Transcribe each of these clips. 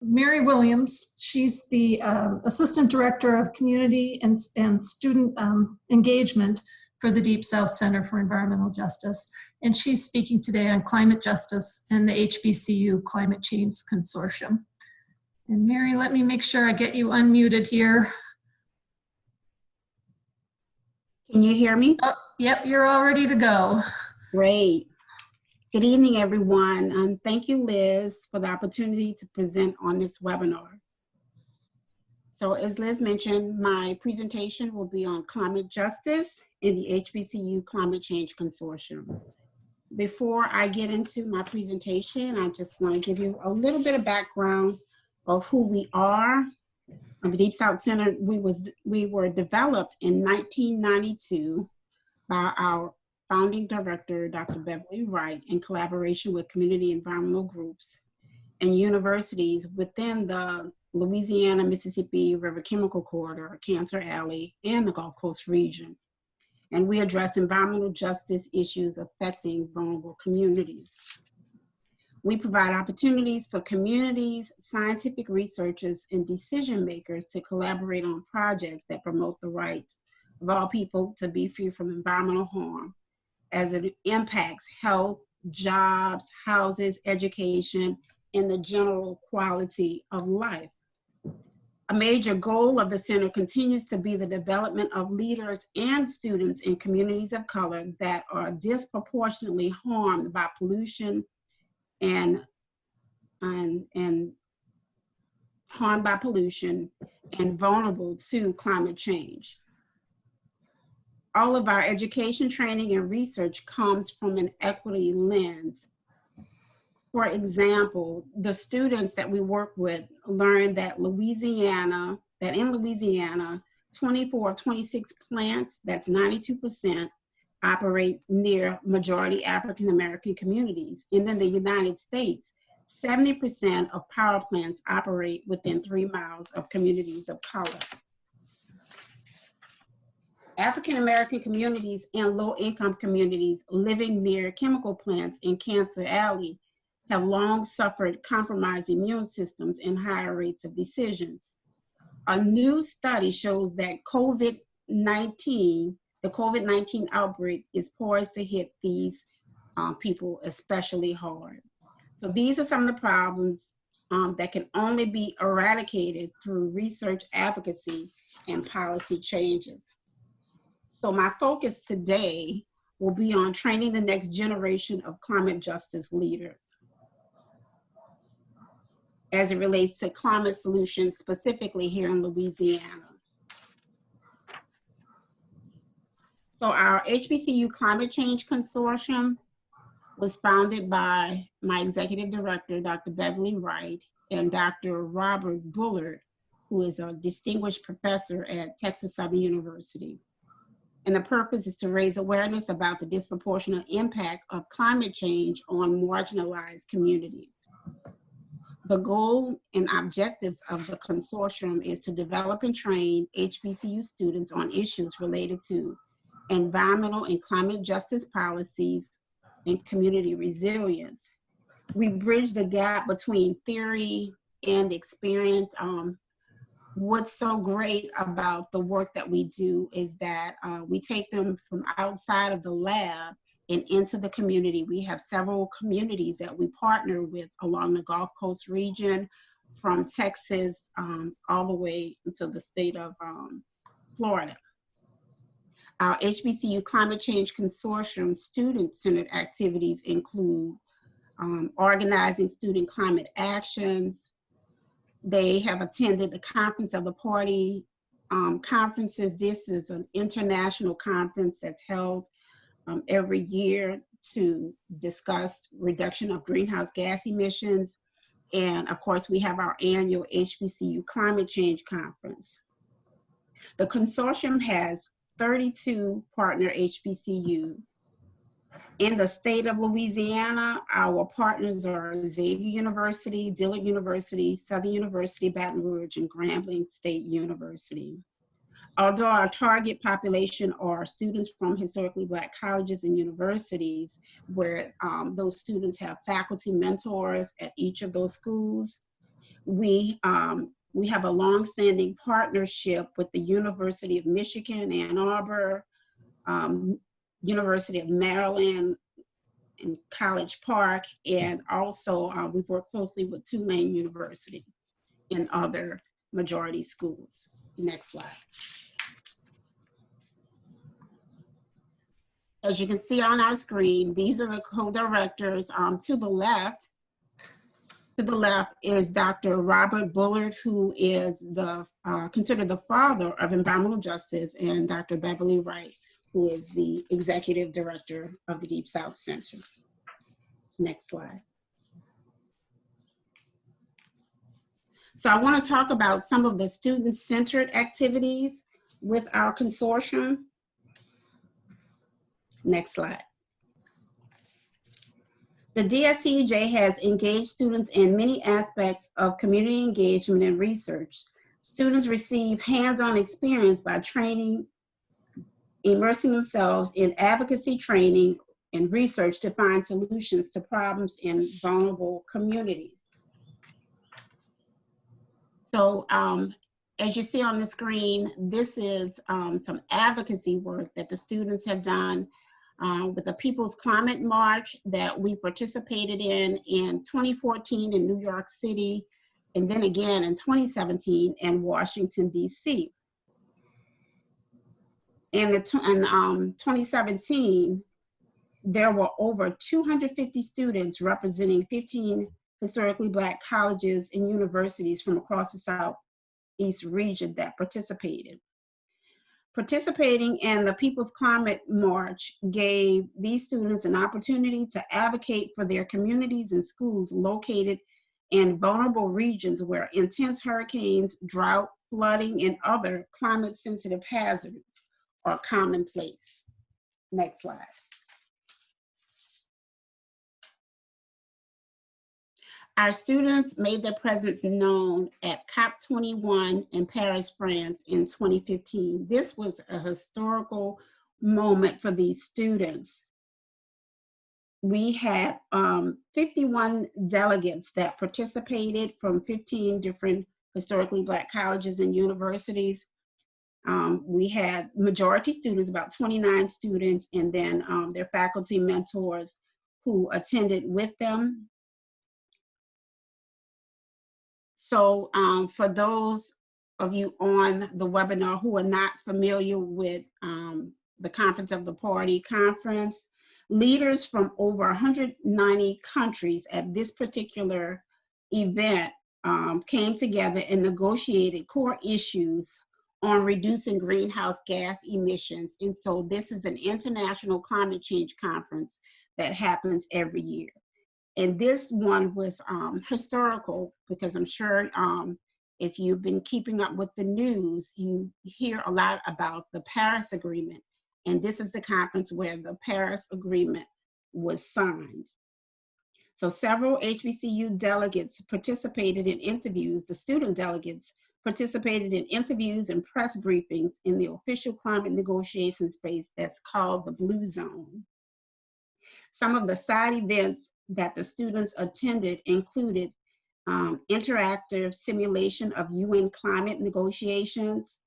Mary Williams. She's the Assistant Director of Community and Student Engagement for the Deep South Center for Environmental Justice. And she's speaking today on climate justice and the HBCU Climate Change Consortium. And Mary, let me make sure I get you unmuted here. Can you hear me? Oh, yep, you're all ready to go. Great. Good evening, everyone. Thank you, Liz, for the opportunity to present on this webinar. So as Liz mentioned, my presentation will be on climate justice in the HBCU Climate Change Consortium. Before I get into my presentation, I just want to give you a little bit of background of who we are. The Deep South Center, we were developed in 1992 by our founding director, Dr. Beverly Wright, in collaboration with community environmental groups and universities within the Louisiana, Mississippi River Chemical Corridor, Cancer Alley, and the Gulf Coast region. And we address environmental justice issues affecting vulnerable communities. We provide opportunities for communities, scientific researchers, and decision makers to collaborate on projects that promote the rights of all people to be free from environmental harm as it impacts health, jobs, houses, education, and the general quality of life. A major goal of the center continues to be the development of leaders and students in communities of color that are disproportionately harmed by pollution and harmed by pollution and vulnerable to climate change. All of our education, training, and research comes from an equity lens. For example, the students that we work with learn that in Louisiana, 24 of 26 plants, that's 92%, operate near majority African-American communities. And in the United States, 70% of power plants operate within 3 miles of communities of color. African-American communities and low-income communities living near chemical plants in Cancer Alley have long suffered compromised immune systems and higher rates of decisions. A new study shows that the COVID-19 outbreak is poised to hit these people especially hard. So these are some of the problems that can only be eradicated through research advocacy and policy changes. So my focus today will be on training the next generation of climate justice leaders as it relates to climate solutions, specifically here in Louisiana. So our HBCU Climate Change Consortium was founded by my executive director, Dr. Beverly Wright, and Dr. Robert Bullard, who is a distinguished professor at Texas Southern University. And the purpose is to raise awareness about the disproportionate impact of climate change on marginalized communities. The goal and objectives of the consortium is to develop and train HBCU students on issues related to environmental and climate justice policies and community resilience. We bridge the gap between theory and experience. What's so great about the work that we do is that we take them from outside of the lab and into the community. We have several communities that we partner with along the Gulf Coast region, from Texas all the way into the state of Florida. Our HBCU Climate Change Consortium student-centered activities include organizing student climate actions. They have attended the Conference of the Party conferences. This is an international conference that's held every year to discuss reduction of greenhouse gas emissions. And of course, we have our annual HBCU Climate Change Conference. The consortium has 32 partner HBCUs. In the state of Louisiana, our partners are Xavier University, Dillard University, Southern University, Baton Rouge, and Grambling State University. Although our target population are students from historically Black colleges and universities, where those students have faculty mentors at each of those schools, We have a long-standing partnership with the University of Michigan, Ann Arbor, University of Maryland, and College Park, and also we work closely with Tulane University and other majority schools. Next slide. As you can see on our screen, these are the co-directors. To the left is Dr. Robert Bullard, who is considered the father of environmental justice, and Dr. Beverly Wright, who is the executive director of the Deep South Center. Next slide. So I want to talk about some of the student-centered activities with our consortium. Next slide. The DSCEJ has engaged students in many aspects of community engagement and research. Students receive hands-on experience by training, immersing themselves in advocacy training and research to find solutions to problems in vulnerable communities. So as you see on the screen, this is some advocacy work that the students have done with the People's Climate March that we participated in 2014 in New York City, and then again in 2017 in Washington, D.C. In 2017, there were over 250 students representing 15 historically Black colleges and universities from across the Southeast region that participated. Participating in the People's Climate March gave these students an opportunity to advocate for their communities and schools located in vulnerable regions where intense hurricanes, drought, flooding, and other climate-sensitive hazards are commonplace. Next slide. Our students made their presence known at COP21 in Paris, France in 2015. This was a historical moment for these students. We had 51 delegates that participated from 15 different historically Black colleges and universities. We had majority students, about 29 students, and then their faculty mentors who attended with them. So for those of you on the webinar who are not familiar with the Conference of the Party conference, leaders from over 190 countries at this particular event came together and negotiated core issues on reducing greenhouse gas emissions. And so this is an international climate change conference that happens every year. And this one was historical because I'm sure if you've been keeping up with the news, you hear a lot about the Paris Agreement. And this is the conference where the Paris Agreement was signed. So several HBCU delegates participated in interviews. The student delegates participated in interviews and press briefings in the official climate negotiation space that's called the Blue Zone. Some of the side events that the students attended included interactive simulation of UN climate negotiations,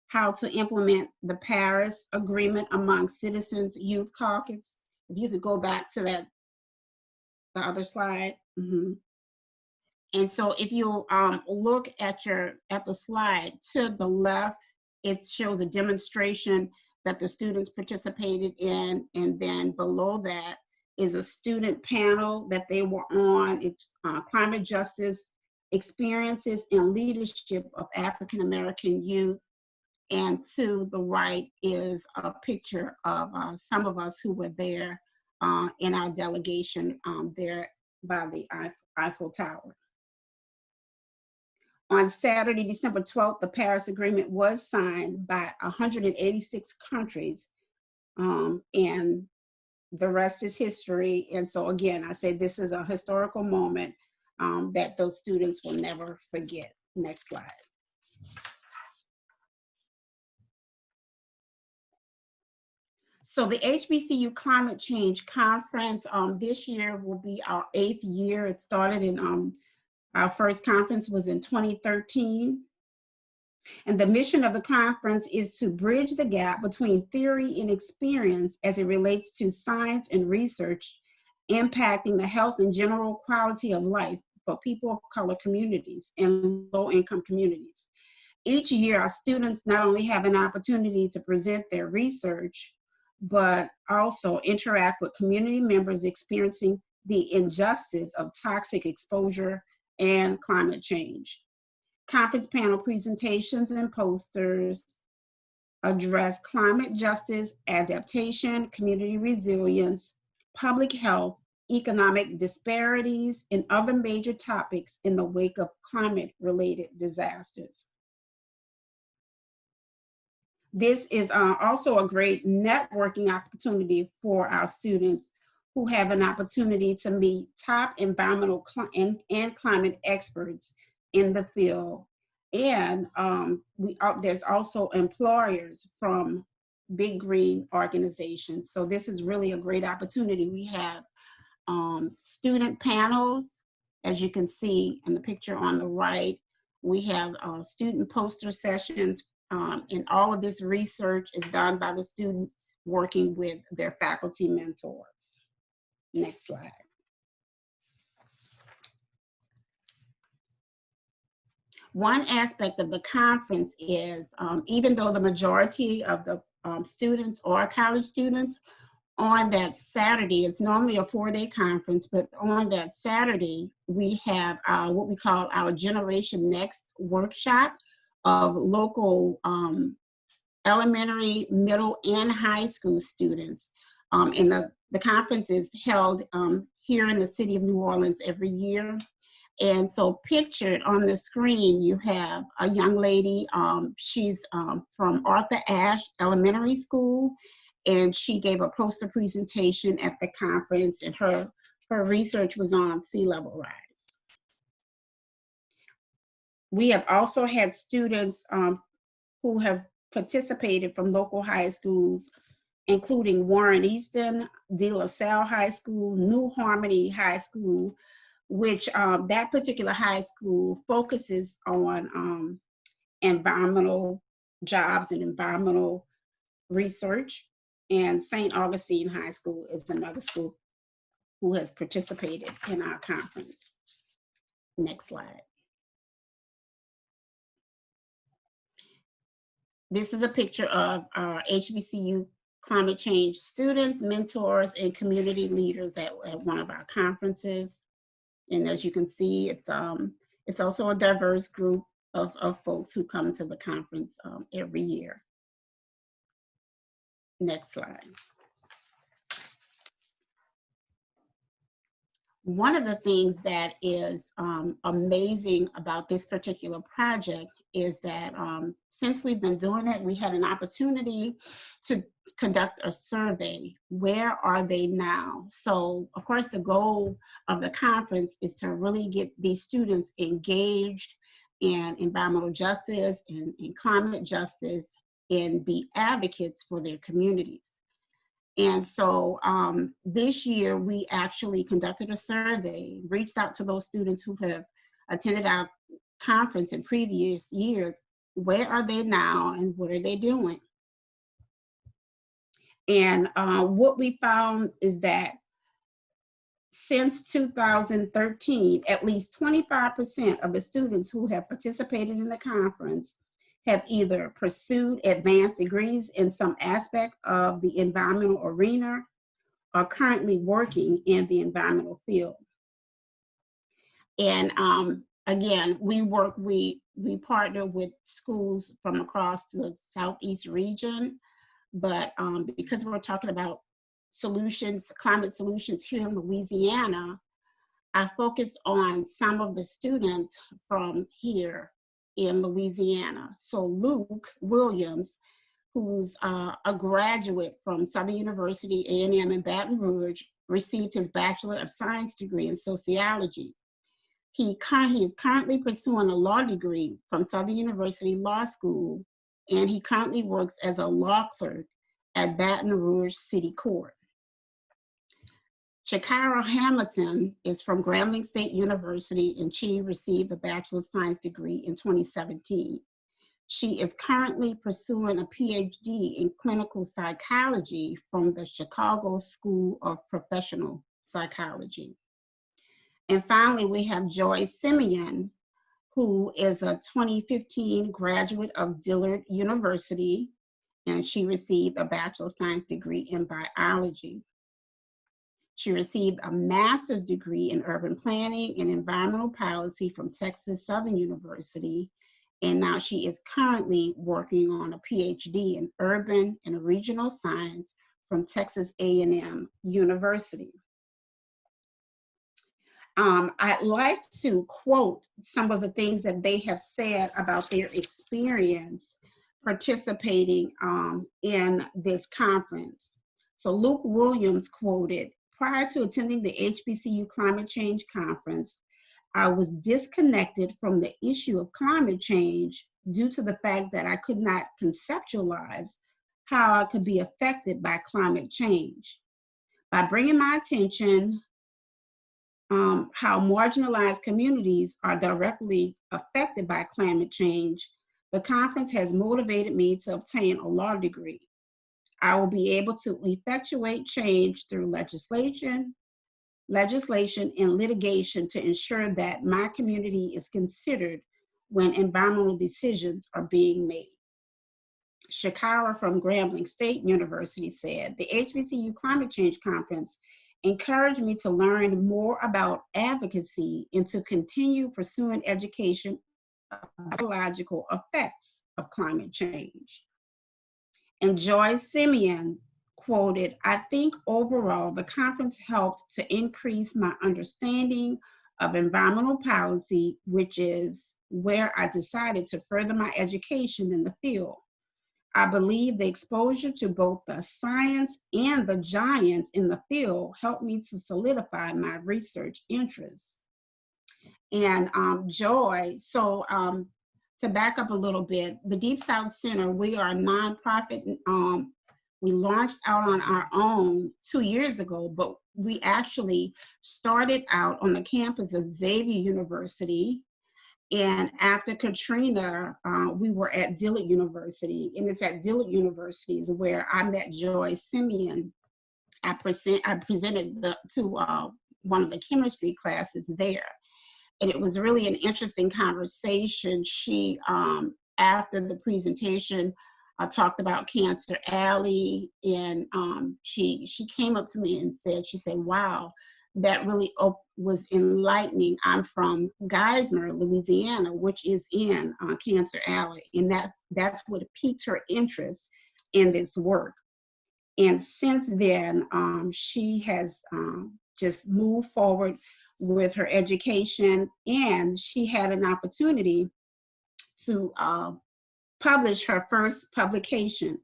how to implement the Paris Agreement among Citizens Youth Caucus. If you could go back to the other slide. Mm-hmm. And so if you look at the slide to the left, it shows a demonstration that the students participated in, and then below that is a student panel that they were on. It's climate justice experiences and leadership of African American youth. And to the right is a picture of some of us who were there in our delegation there by the Eiffel Tower. On Saturday, December 12th, the Paris Agreement was signed by 186 countries, and the rest is history. And so again, I say this is a historical moment that those students will never forget. Next slide. So the HBCU Climate Change Conference this year will be our 8th year. It started in Our first conference was in 2013. And the mission of the conference is to bridge the gap between theory and experience as it relates to science and research impacting the health and general quality of life for people of color communities and low-income communities. Each year, our students not only have an opportunity to present their research, but also interact with community members experiencing the injustice of toxic exposure and climate change. Conference panel presentations and posters address climate justice, adaptation, community resilience, public health, economic disparities, and other major topics in the wake of climate-related disasters. This is also a great networking opportunity for our students who have an opportunity to meet top environmental and climate experts in the field. And there's also employers from big green organizations. So this is really a great opportunity. We have student panels, as you can see in the picture on the right. We have student poster sessions, and all of this research is done by the students working with their faculty mentors. Next slide. One aspect of the conference is, even though the majority of the students are college students, on that Saturday, it's normally a 4-day conference, but on that Saturday, we have what we call our Generation Next workshop of local elementary, middle, and high school students. And the conference is held here in the city of New Orleans every year. And so pictured on the screen, you have a young lady, she's from Arthur Ashe Elementary School, and she gave a poster presentation at the conference, and her research was on sea level rise. We have also had students who have participated from local high schools, including Warren Easton, De La Salle High School, New Harmony High School, which that particular high school focuses on environmental jobs and environmental research. And St. Augustine High School is another school who has participated in our conference. Next slide. This is a picture of our HBCU climate change students, mentors, and community leaders at one of our conferences. And as you can see, it's also a diverse group of folks who come to the conference every year. Next slide. One of the things that is amazing about this particular project is that since we've been doing it, we had an opportunity to conduct a survey. Where are they now? So, of course, the goal of the conference is to really get these students engaged in environmental justice and in climate justice and be advocates for their communities. And so this year, we actually conducted a survey, reached out to those students who have attended our conference in previous years. Where are they now and what are they doing? And what we found is that since 2013, at least 25% of the students who have participated in the conference have either pursued advanced degrees in some aspect of the environmental arena or currently working in the environmental field. And again, we partner with schools from across the Southeast region, but because we're talking about solutions, climate solutions here in Louisiana, I focused on some of the students from here in Louisiana. So Luke Williams, who's a graduate from Southern University A&M in Baton Rouge, received his Bachelor of Science degree in sociology. He is currently pursuing a law degree from Southern University Law School, and he currently works as a law clerk at Baton Rouge City Court. Shakira Hamilton is from Grambling State University, and she received a Bachelor of Science degree in 2017. She is currently pursuing a PhD in clinical psychology from the Chicago School of Professional Psychology. And finally, we have Joy Simeon, who is a 2015 graduate of Dillard University, and she received a Bachelor of Science degree in biology. She received a master's degree in urban planning and environmental policy from Texas Southern University, and now she is currently working on a PhD in urban and regional science from Texas A&M University. I'd like to quote some of the things that they have said about their experience participating in this conference. So Luke Williams quoted, "Prior to attending the HBCU Climate Change Conference, I was disconnected from the issue of climate change due to the fact that I could not conceptualize how I could be affected by climate change. By bringing my attention how marginalized communities are directly affected by climate change, the conference has motivated me to obtain a law degree. I will be able to effectuate change through legislation, and litigation to ensure that my community is considered when environmental decisions are being made." Shakira from Grambling State University said, "The HBCU Climate Change Conference encouraged me to learn more about advocacy and to continue pursuing education of biological effects of climate change." And Joy Simeon quoted, "I think overall the conference helped to increase my understanding of environmental policy, which is where I decided to further my education in the field. I believe the exposure to both the science and the giants in the field helped me to solidify my research interests." And Joy, so to back up a little bit, the Deep South Center, we are a nonprofit. We launched out on our own 2 years ago, but we actually started out on the campus of Xavier University. And after Katrina, we were at Dillard University, and it's at Dillard University is where I met Joy Simeon. I presented to one of the chemistry classes there, and it was really an interesting conversation. She, after the presentation, talked about Cancer Alley, and she came up to me and said, "Wow, that really was enlightening. I'm from Geismar, Louisiana, which is in Cancer Alley," and that's what piqued her interest in this work. And since then, she has just moved forward with her education, and she had an opportunity to publish her first publication.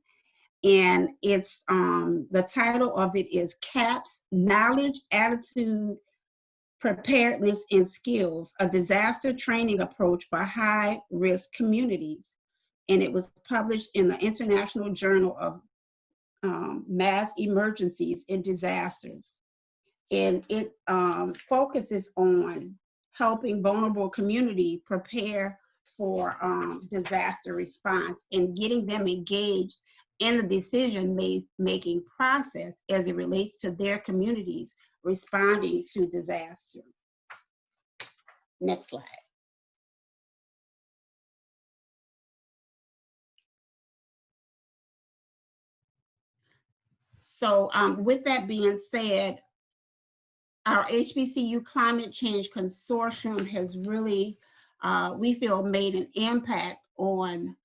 And it's the title of it is CAPS, Knowledge, Attitude, Preparedness, and Skills, a Disaster Training Approach for High-Risk Communities. And it was published in the International Journal of Mass Emergencies and Disasters. And it focuses on helping vulnerable community prepare for disaster response and getting them engaged in the decision-making process as it relates to their communities responding to disaster. Next slide. So with that being said, our HBCU Climate Change Consortium has really, we feel, made an impact on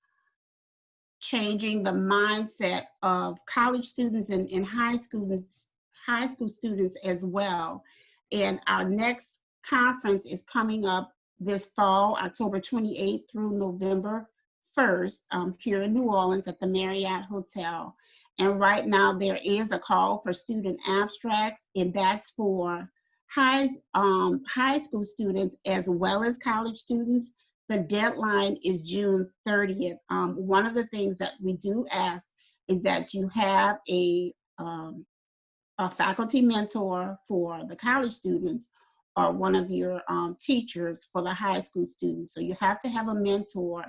changing the mindset of college students and high school students as well. And our next conference is coming up this fall, October 28th through November 1st, here in New Orleans at the Marriott Hotel. And right now there is a call for student abstracts, and that's for high school students as well as college students. The deadline is June 30th. One of the things that we do ask is that you have a a faculty mentor for the college students or one of your teachers for the high school students. So you have to have a mentor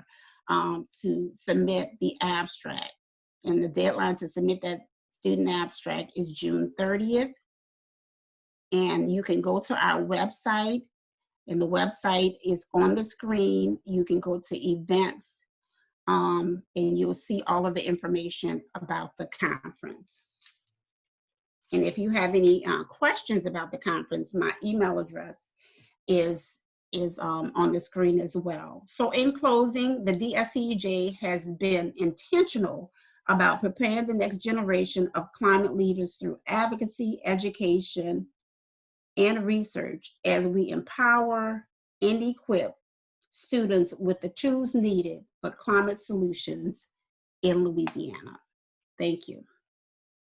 to submit the abstract. And the deadline to submit that student abstract is June 30th. And you can go to our website, and the website is on the screen. You can go to events, and you'll see all of the information about the conference. And if you have any questions about the conference, my email address is on the screen as well. So in closing, the DSCEJ has been intentional about preparing the next generation of climate leaders through advocacy, education, and research as we empower and equip students with the tools needed for climate solutions in Louisiana. Thank you.